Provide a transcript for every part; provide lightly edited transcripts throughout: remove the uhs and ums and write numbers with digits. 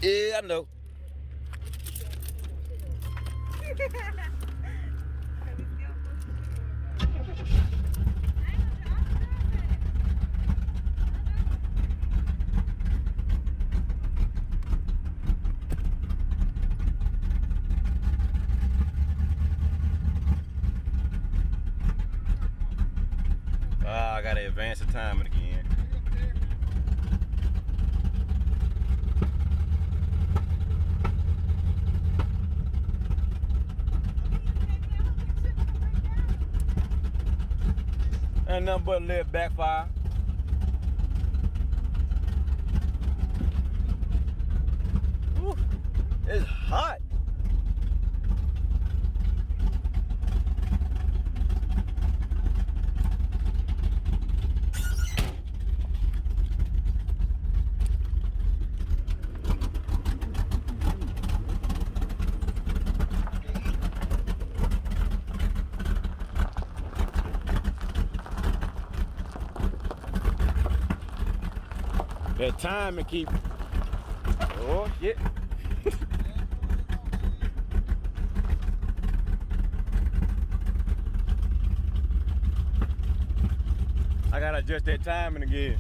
Yeah, I know. I gotta advance the timing again. Ain't nothing but a little backfire. Woo, it's hot. That time and keep. Oh shit. I gotta adjust that timing again.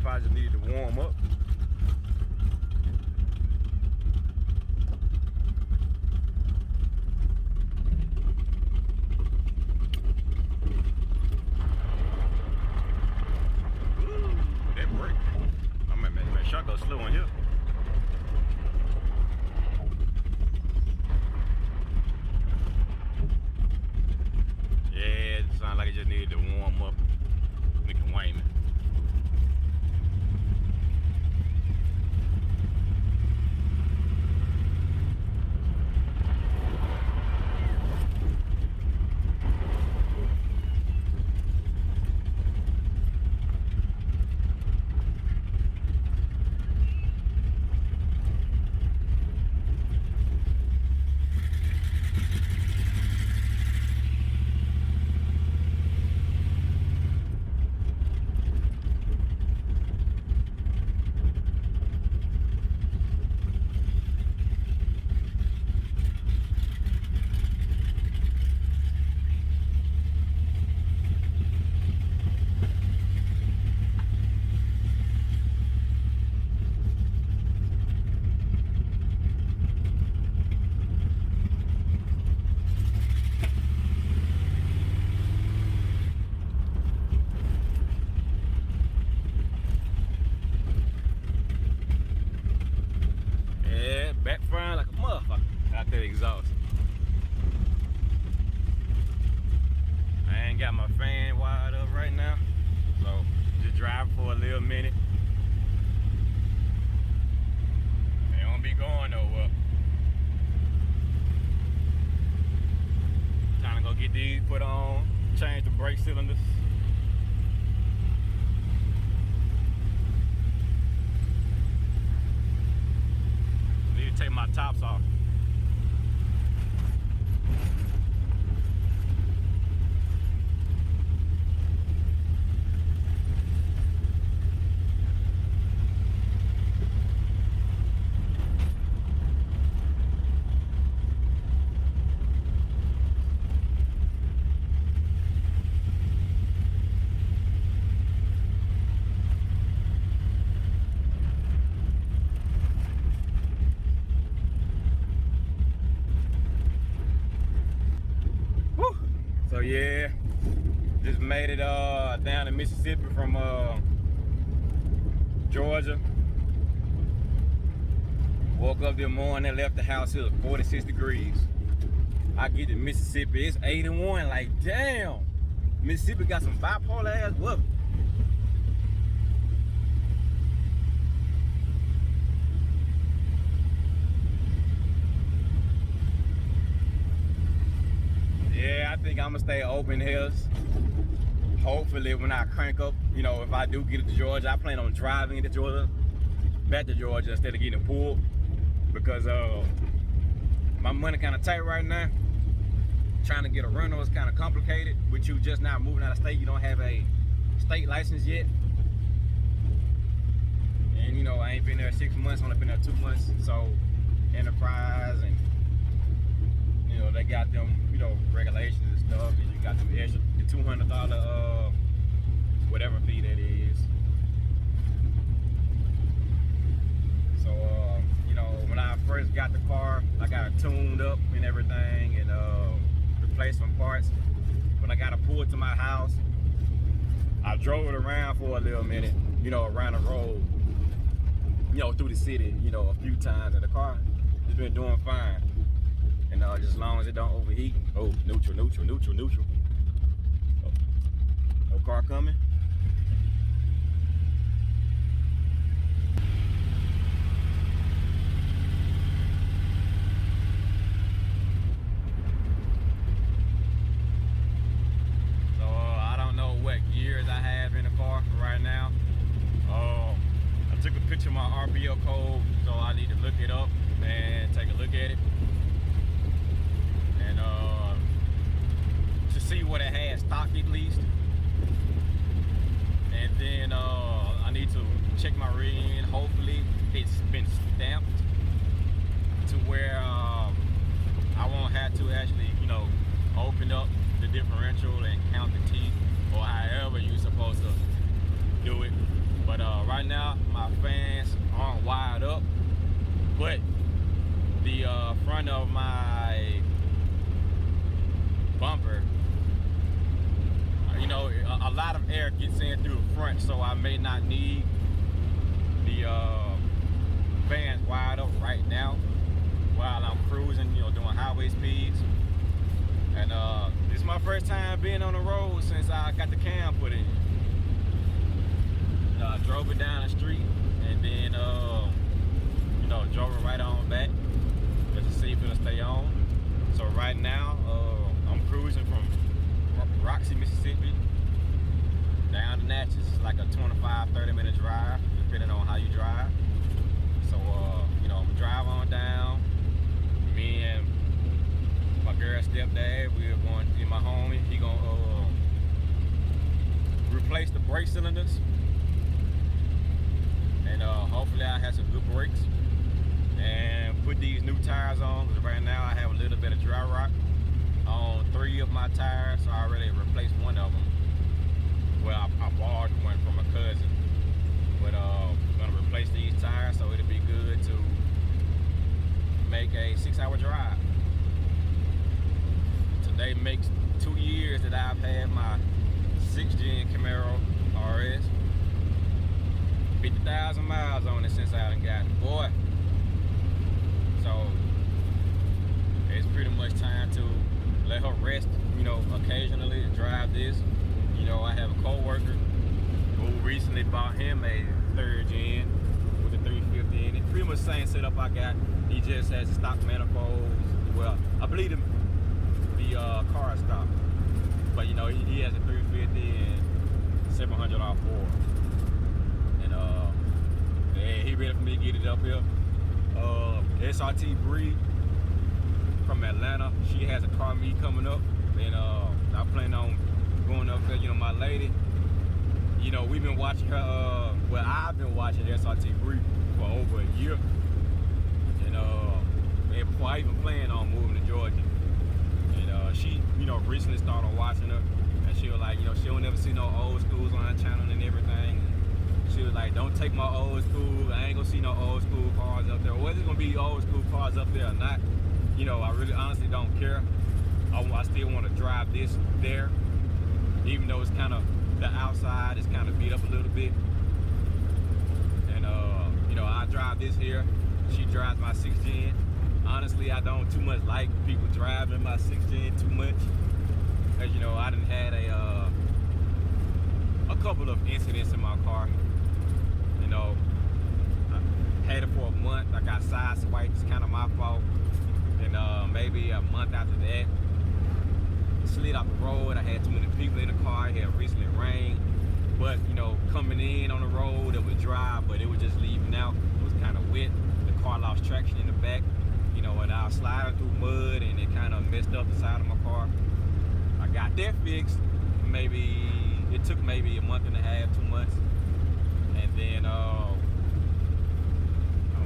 I just needed to warm up. Ooh, that brake. I'm gonna make sure I go slow in here. Yeah, it sounds like it just needed to warm up. Make it Wayman. Backfiring like a motherfucker out there exhaust. I ain't got my fan wired up right now, so just driving for a little minute. They won't be going nowhere. Time to go get these put on, change the brake cylinders. Take my tops off. So yeah, just made it down to Mississippi from Georgia. Woke up this morning, left the house, it was 46 degrees. I get to Mississippi, it's 81, like damn. Mississippi got some bipolar ass weather. Yeah, I think I'm gonna stay open hills. hopefully when I crank up, you know, if I do get it to Georgia, I plan on driving to Georgia, back to Georgia instead of getting pulled, because my money kind of tight right now. Trying to get a rental is kind of complicated. With you just now moving out of state, you don't have a state license yet. And you know, I ain't been there 6 months, only been there 2 months. So Enterprise, and you know, they got them, you know, regulations and stuff, and you got them extra, the $200 whatever fee that is. So you know, when I first got the car, I got it tuned up and everything, and replaced some parts. When I got it pulled to my house, I drove it around for a little minute, you know, around the road, you know, through the city, you know, a few times, and the car has been doing fine. And just as long as it don't overheat. Oh, neutral, neutral, neutral, neutral. Oh, no car coming. So I don't know what gears I have in the car right now. I took a picture of my RPO code, so I need to look it up and take a look at it. And to see what it has stock at least. And then I need to check my reading. Hopefully it's been stamped to where I won't have to actually, you know, open up the differential and count the teeth, or however you're supposed to do it. But right now my fans aren't wired up, but the front of my bumper, you know, a lot of air gets in through the front, so I may not need the fans wired up right now while I'm cruising, you know, doing highway speeds. And this is my first time being on the road since I got the cam put in. I drove it down the street, and then you know, drove it right on back just to see if it'll stay on. So right now I'm cruising from Roxy, Mississippi down to Natchez. It's like a 25-30 minute drive, depending on how you drive. So you know, I'm driving on down. Me and my girl's stepdad, we are going, and my homie, he gonna replace the brake cylinders, and hopefully I have some good brakes, and put these new tires on, because right now I have a little bit of dry rot on 3 of my tires. So I already replaced one of them. Well, I borrowed one from a cousin, but I'm gonna replace these tires, so it'll be good to make a 6-hour drive. Today makes 2 years that I've had my 6th gen Camaro RS. 50,000 miles on it since I done got it, boy. So it's pretty much time to let her rest, you know, occasionally and drive this. You know, I have a co-worker who recently bought him a 3rd gen with a 350 in it. Pretty much the same setup I got. He just has stock manifolds. Well, I believe the car is stock, but you know, he has a 350 and 700 R4. And yeah, he ready for me to get it up here. SRT Bree from Atlanta, she has a car meet coming up, and I plan on going up there. You know, my lady, you know, we've been watching her, well, I've been watching SRT Bree for over a year, and before I even planned on moving to Georgia. And she, you know, recently started watching her, and she was like, you know, she don't never see no old schools on her channel and everything. She was like, don't take my old school, I ain't gonna see no old school cars up there. Whether it's gonna be old school cars up there or not, you know, I really honestly don't care. I still want to drive this there, even though it's kind of, the outside is kind of beat up a little bit. And you know, I drive this here, she drives my 6th gen. Honestly, I don't too much like people driving my 6th gen too much, as you know, I done had a couple of incidents in my car. You know, I had it for a month. I got sideswiped. It's kind of my fault. And maybe a month after that, slid off the road. I had too many people in the car. It had recently rained. But, you know, coming in on the road, it was dry, but it was just leaving out. It was kind of wet. The car lost traction in the back, you know, and I was sliding through mud, and it kind of messed up the side of my car. I got that fixed. It took maybe a month and a half, 2 months. And then a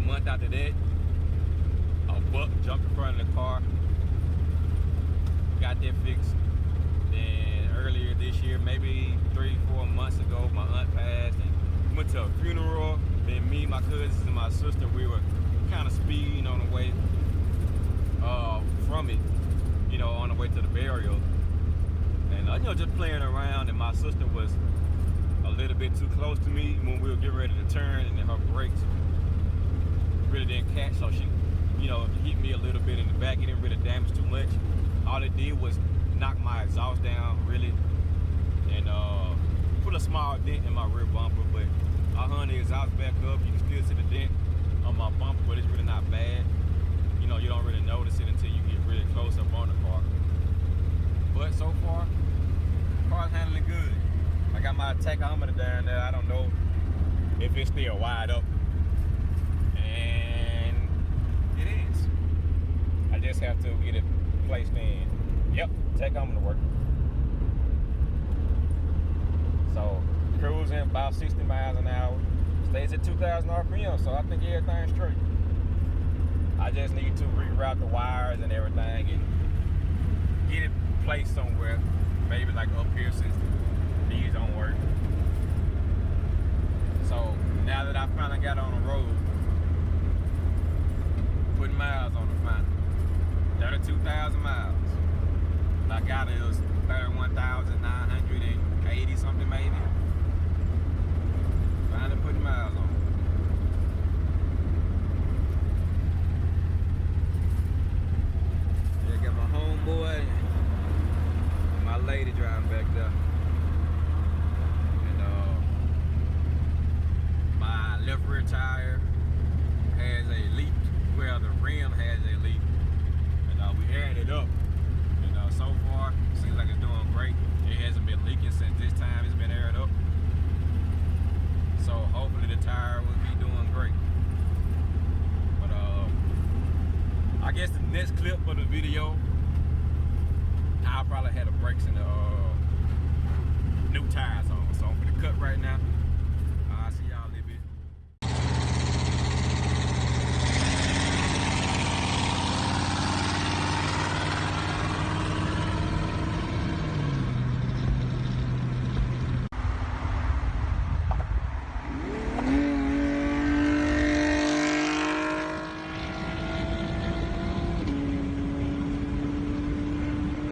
month after that, a buck jumped in front of the car. Got that fixed. Then earlier this year, maybe 3-4 months ago, my aunt passed, and went to a funeral. Then me, my cousins, and my sister, we were kind of speeding on the way from it, you know, on the way to the burial. And you know, just playing around, and my sister was a little bit too close to me when we were getting ready to turn, and then her brakes really didn't catch, so she, you know, hit me a little bit in the back. It didn't really damage too much. All it did was knock my exhaust down, really, and put a small dent in my rear bumper. But I hung the exhaust back up. You can still see the dent on my bumper, but it's really not bad. You know, you don't really notice it until you get really close up on the car. But so far, the car's handling good. I got my tachometer down there. I don't know if it's still wide up. And it is. I just have to get it placed in. Yep, tachometer working. So, cruising about 60 miles an hour. Stays at 2,000 RPM, so I think everything's straight. I just need to reroute the wires and everything and get it placed somewhere, maybe like up here since these don't work. So now that I finally got on the road, putting miles on the finally, 32,000 miles. And I got it was 31,980 something maybe. Finally putting miles on. Yeah, got my homeboy. My lady driving back there, and my left rear tire has a leak. Well, the rim has a leak, and we aired it up, and so far seems like it's doing great. It hasn't been leaking since this time it's been aired up, so hopefully the tire will be doing great. But I guess the next clip of the video, I'll probably have the brakes and the new tires on. So I'm gonna cut right now.